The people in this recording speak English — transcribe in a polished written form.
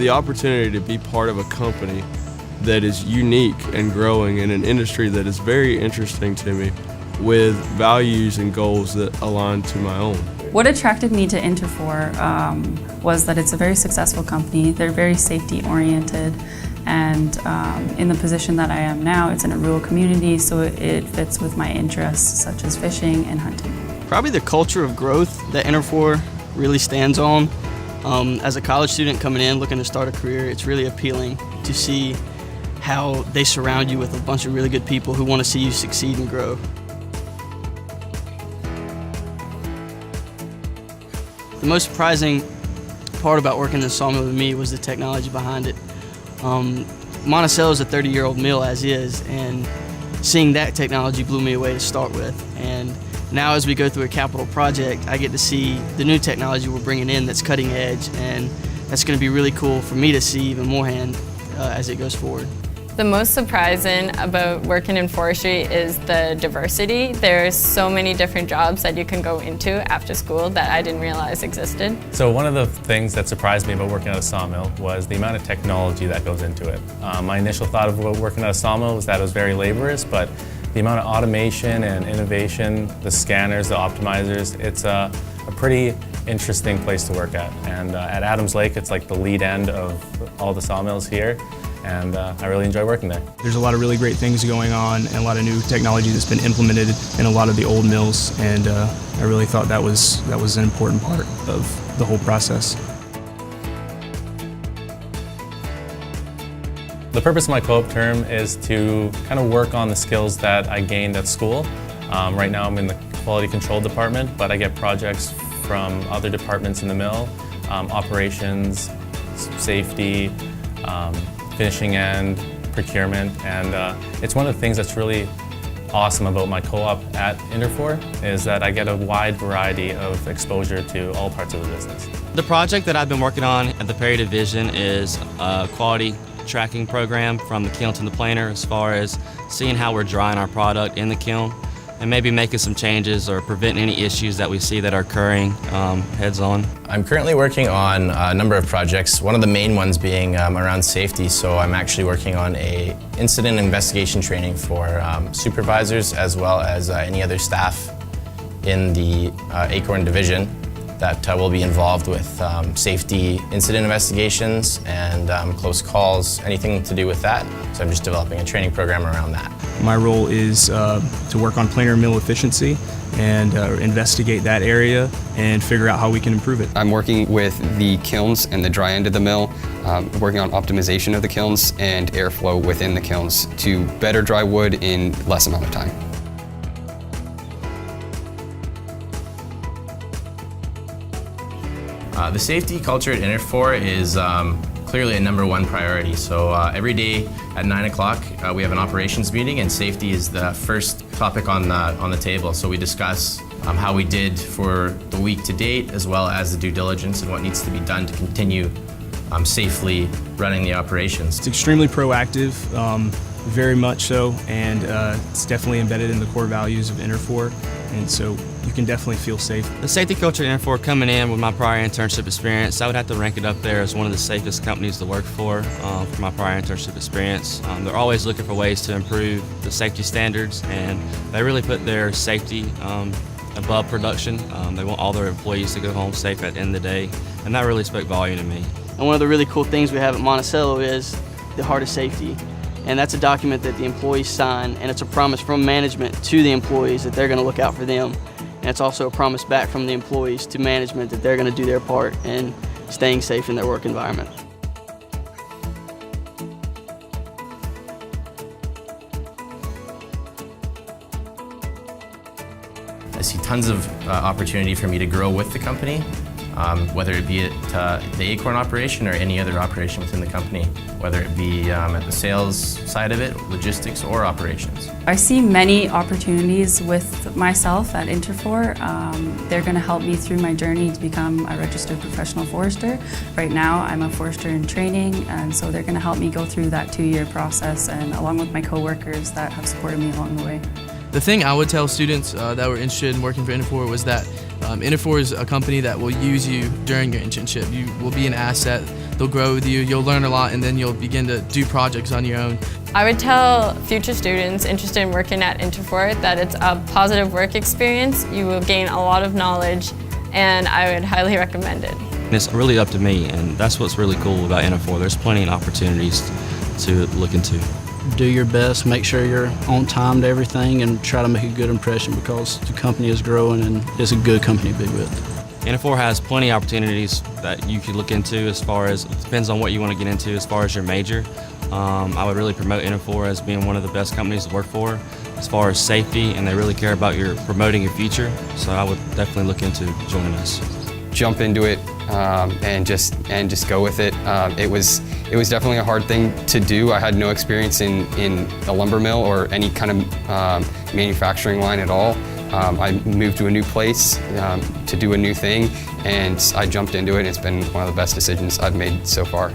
the opportunity to be part of a company that is unique and growing in an industry that is very interesting to me, with values and goals that align to my own. What attracted me to Interfor was that it's a very successful company. They're very safety oriented, and in the position that I am now, it's in a rural community, so it fits with my interests such as fishing and hunting. Probably the culture of growth that Interfor really stands on. As a college student coming in looking to start a career, it's really appealing to see how they surround you with a bunch of really good people who want to see you succeed and grow. The most surprising part about working in SAWMILL to me was the technology behind it. Monticello is a 30-year-old mill as is, and seeing that technology blew me away to start with. And now as we go through a capital project, I get to see the new technology we're bringing in that's cutting edge, and that's going to be really cool for me to see even more as it goes forward. The most surprising about working in forestry is the diversity. There's so many different jobs that you can go into after school that I didn't realize existed. So one of the things that surprised me about working at a sawmill was the amount of technology that goes into it. My initial thought of working at a sawmill was that it was very laborious, but the amount of automation and innovation, the scanners, the optimizers, it's a pretty interesting place to work at. And at Adams Lake, it's like the lead end of all the sawmills here. And I really enjoy working there. There's a lot of really great things going on and a lot of new technology that's been implemented in a lot of the old mills, and I really thought that was an important part of the whole process. The purpose of my co-op term is to kind of work on the skills that I gained at school. Right now I'm in the quality control department, but I get projects from other departments in the mill, operations, safety, finishing end, procurement, and it's one of the things that's really awesome about my co-op at Interfor is that I get a wide variety of exposure to all parts of the business. The project that I've been working on at the Perry Division is a quality tracking program from the kiln to the planer, as far as seeing how we're drying our product in the kiln and maybe making some changes or preventing any issues that we see that are occurring heads on. I'm currently working on a number of projects, one of the main ones being around safety. So I'm actually working on a incident investigation training for supervisors as well as any other staff in the Acorn Division that will be involved with safety incident investigations and close calls, anything to do with that. So I'm just developing a training program around that. My role is to work on planer mill efficiency and investigate that area and figure out how we can improve it. I'm working with the kilns and the dry end of the mill, working on optimization of the kilns and airflow within the kilns to better dry wood in less amount of time. The safety culture at Interfor is clearly a #1 priority. So every day at 9 o'clock we have an operations meeting, and safety is the first topic on the table. So we discuss how we did for the week to date, as well as the due diligence and what needs to be done to continue safely running the operations. It's extremely proactive, very much so, and it's definitely embedded in the core values of Interfor, and so you can definitely feel safe. The safety culture at Interfor, coming in with my prior internship experience, I would have to rank it up there as one of the safest companies to work for my prior internship experience. They're always looking for ways to improve the safety standards, and they really put their safety above production. They want all their employees to go home safe at the end of the day, and that really spoke volume to me. And one of the really cool things we have at Monticello is the Heart of Safety. And that's a document that the employees sign, and it's a promise from management to the employees that they're going to look out for them. And it's also a promise back from the employees to management that they're going to do their part in staying safe in their work environment. I see tons of opportunity for me to grow with the company, whether it be at the Acorn operation or any other operation within the company, whether it be at the sales side of it, logistics, or operations. I see many opportunities with myself at Interfor. They're going to help me through my journey to become a registered professional forester. Right now I'm a forester in training, and so they're going to help me go through that 2-year process, and along with my coworkers that have supported me along the way. The thing I would tell students that were interested in working for Interfor was that Interfor is a company that will use you during your internship. You will be an asset. they'll grow with you, you'll learn a lot, and then you'll begin to do projects on your own. I would tell future students interested in working at Interfor that it's a positive work experience. You will gain a lot of knowledge, and I would highly recommend it. It's really up to me, and that's what's really cool about Interfor. There's plenty of opportunities to look into. Do your best, make sure you're on time to everything, and try to make a good impression because the company is growing and it's a good company to be with. Interfor has plenty of opportunities that you could look into as far as, it depends on what you want to get into as far as your major. I would really promote Interfor as being one of the best companies to work for as far as safety, and they really care about promoting your future. So I would definitely look into joining us. Jump into it and just go with it. It was definitely a hard thing to do. I had no experience in a lumber mill or any kind of manufacturing line at all. I moved to a new place to do a new thing, and I jumped into it. It's been one of the best decisions I've made so far.